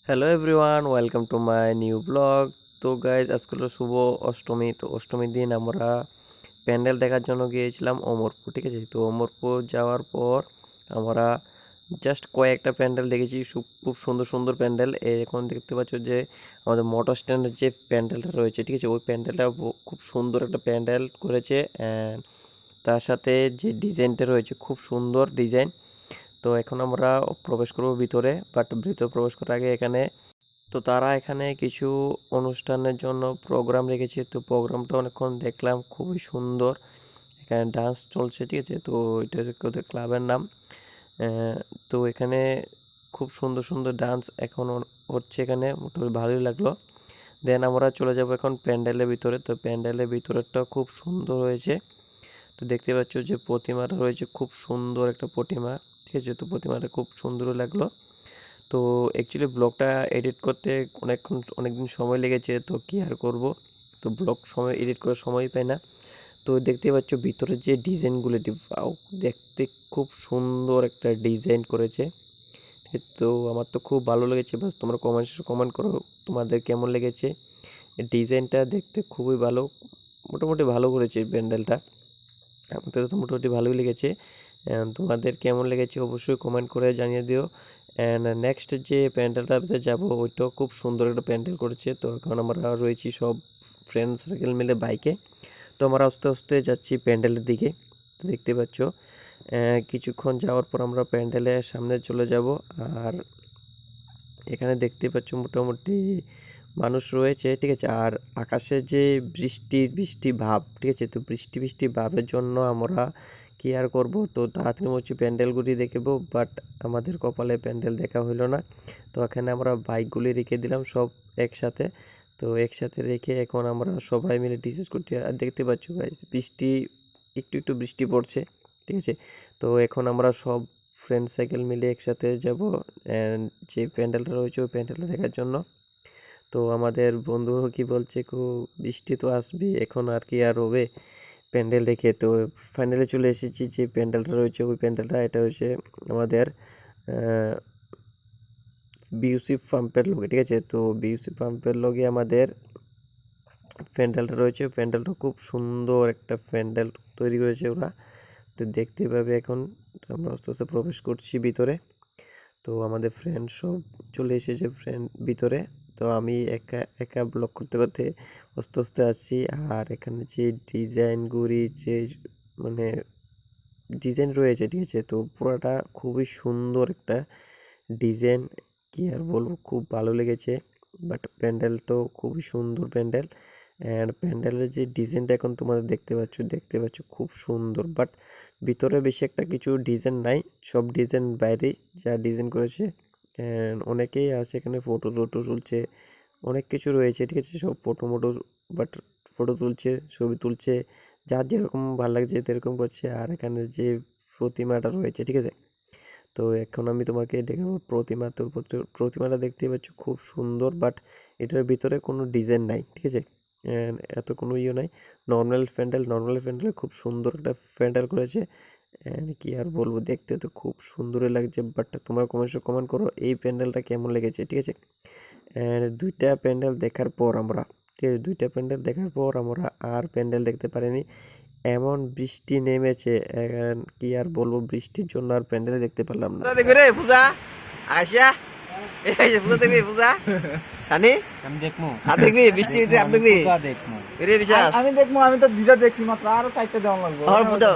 Hello everyone, welcome to my new blog. তো guys আজকে হলো শুভ অষ্টমী। তো অষ্টমীর দিন আমরা প্যান্ডেল দেখার জন্য গিয়েছিলাম অমরপুর, ঠিক আছে। তো অমরপুর যাওয়ার পর আমরা জাস্ট কয়েকটা প্যান্ডেল দেখেছি, খুব সুন্দর সুন্দর প্যান্ডেল। এখন দেখতে পাচ্ছ যে আমাদের মোটর স্ট্যান্ডের যে প্যান্ডেলটা রয়েছে, ঠিক আছে, ওই প্যান্ডেলটা খুব সুন্দর একটা প্যান্ডেল করেছে। অ্যান্ড তার সাথে যে ডিজাইনটা রয়েছে খুব সুন্দর ডিজাইন। তো এখন আমরা প্রবেশ করব ভিতরে, বাট ভিতরে প্রবেশ করার আগে তারা এখানে কিছু অনুষ্ঠানের জন্য প্রোগ্রাম রেখেছে। তো প্রোগ্রামটা অনেকক্ষণ দেখলাম, খুবই সুন্দর। এখানে ডান্স চলছে, ঠিক আছে। তো এটা ওদের ক্লাবের নাম। তো এখানে খুব সুন্দর সুন্দর ডান্স এখন হচ্ছে, এখানে মোটামুটি ভালোই লাগলো। দেন আমরা চলে যাব এখন প্যান্ডেলের ভিতরে। তো প্যান্ডেলের ভিতরেরটা খুব সুন্দর হয়েছে। তো দেখতে পাচ্ছ যে প্রতিমাটা রয়েছে, খুব সুন্দর একটা প্রতিমা, ঠিক আছে। তো প্রতিমাটা খুব সুন্দর লাগলো। তো অ্যাকচুয়ালি ব্লগটা এডিট করতে অনেকদিন সময় লেগেছে, তো কী আর করবো। তো ব্লগ সময় এডিট করার সময় পাই না। তো দেখতে পাচ্ছ ভিতরে যে ডিজাইনগুলো, দেখতে খুব সুন্দর একটা ডিজাইন করেছে। তো আমার তো খুব ভালো লেগেছে। বাস তোমরা কমেন্ট করো তোমাদের কেমন লেগেছে। ডিজাইনটা দেখতে খুবই ভালো, মোটামুটি ভালো করেছে প্যান্ডেলটা। আমাদের তো মোটামুটি ভালোই লেগেছে। তোমাদের কেমন লেগেছে অবশ্যই কমেন্ট করে জানিয়ে দিও। অ্যান্ড নেক্সট যে প্যান্ডেলটাতে যাব ওইটাও খুব সুন্দর একটা প্যান্ডেল করেছে। তো এখন আমরা রয়েছি সব ফ্রেন্ড সার্কেল মিলে বাইকে। তো আমরা আস্তে আস্তে যাচ্ছি প্যান্ডেলের দিকে। তো দেখতে পাচ্ছ কিছুক্ষণ যাওয়ার পর আমরা প্যান্ডেলের সামনে চলে যাব। আর এখানে দেখতে পাচ্ছ মোটামুটি মানুষ রয়েছে, ঠিক আছে। আর আকাশে যে বৃষ্টি ভাব, ঠিক আছে। তো বৃষ্টি ভাবের জন্য আমরা কি আর করব, তো তাড়াতাড়ি হচ্ছে প্যান্ডেলগুলি দেখবো, বাট আমাদের কপালে প্যান্ডেল দেখা হইলো না। তো এখানে আমরা বাইকগুলি রেখে দিলাম সব একসাথে। তো একসাথে রেখে এখন আমরা সবাই মিলে ডিসকাস করছি। আর দেখতে পাচ্ছ গাইস একটু একটু বৃষ্টি পড়ছে, ঠিক আছে। তো এখন আমরা সব ফ্রেন্ড সাইকেল মিলে একসাথে যাব যে প্যান্ডেলটা রয়েছে ওই প্যান্ডেলটা দেখার জন্য। তো আমাদের বন্ধু কি বলছে, বৃষ্টি তো আসবে এখন, আর কি আর হবে প্যান্ডেল দেখে। তো ফাইনালি চলে এসেছি যে প্যান্ডেলটা রয়েছে ওই প্যান্ডেলটা, এটা হচ্ছে আমাদের বিউসি পাম্পের লগে, ঠিক আছে। তো বিউসি পাম্পের লগে আমাদের প্যান্ডেলটা রয়েছে। প্যান্ডেলটা খুব সুন্দর একটা প্যান্ডেল তৈরি করেছে ওরা। তো দেখতে পাবে এখন। তো আমরা আস্তে আস্তে প্রবেশ করছি ভিতরে। তো আমাদের ফ্রেন্ড সব চলে এসেছে ভিতরে। তো আমি একা একা ব্লগ করতে করতে আস্তে আস্তে আসছি। আর এখানে যে ডিজাইনগুলি যে মানে ডিজাইন রয়েছে, ঠিক আছে। তো পুরোটা খুবই সুন্দর একটা ডিজাইন, কি আর বলবো, খুব ভালো লেগেছে। বাট প্যান্ডেল তো খুবই সুন্দর প্যান্ডেল। অ্যান্ড প্যান্ডেলের যে ডিজাইনটা এখন তোমাদের দেখতে পাচ্ছ খুব সুন্দর। বাট ভিতরে বেশি একটা কিছু ডিজাইন নাই, সব ডিজাইন বাইরে যা ডিজাইন করেছে। অনেকেই আছে এখানে, ফটো তুলছে, অনেক কিছু রয়েছে, ঠিক আছে। সব বাট ফটো তুলছে, ছবি তুলছে, যার যেরকম ভালো লাগছে সেরকম করছে। আর এখানে যে প্রতিমাটা রয়েছে, ঠিক আছে। তো এখন আমি তোমাকে দেখাবো প্রতিমা। তো প্রতিমাটা দেখতে পাচ্ছ খুব সুন্দর, বাট এটার ভিতরে কোনো ডিজাইন নাই, ঠিক আছে। এত কোনো নাই, নর্মাল প্যান্ডেল খুব সুন্দর একটা প্যান্ডেল করেছে। কি আর বলবো, দেখতে তো খুব সুন্দরই লাগছে। বাট তোমরা কমেন্ট করো এই প্যান্ডেলটা কেমন লেগেছে, ঠিক আছে। দুইটা প্যান্ডেল দেখার পর আমরা, ঠিক আছে, দুইটা প্যান্ডেল দেখার পর আমরা আর প্যান্ডেল দেখতে পারিনি। এমন বৃষ্টি নেমেছে, কি আর বলবো, বৃষ্টির জন্য আর প্যান্ডেল দেখতে পারলাম না। দেখবি রে পূজা আয়সা, এই যে পূজা দেখবি, পূজা শানি আমি দেখমু আর দেখবি বৃষ্টিতে আর দেখবি দেখমু রে বিশাল। আমি দেখবো, আমি তো দুইটা দেখছি মাত্র, আরো চারটে দেওয়া লাগবে। আর পূজা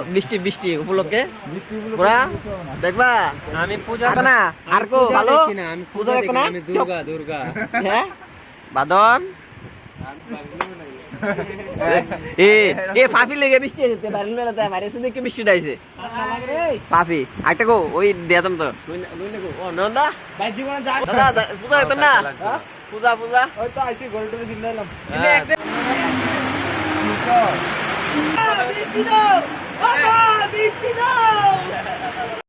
বৃষ্টি উপলক্ষে পুরা দেখবা। আমি পূজা আর না আর কো ভালো দেখি না, আমি পূজা পূজা দেখো দেখি না, না, আমি দুর্গা হ্যাঁ বাদন এ ফাফি লেগে বৃষ্টি আছে, বাড়ির মেলাতে আমার এসে দেখে বৃষ্টি ডাইছে ফাফি। একটা কো ওই দিয়াতাম তো ও নন্দা ভাই জীবনে যায় দাদা পূজা হতো না, পূজা ওই তো আইছি গোল্ড দিন নিলাম। বৃষ্টি দাও, বৃষ্টি দাও।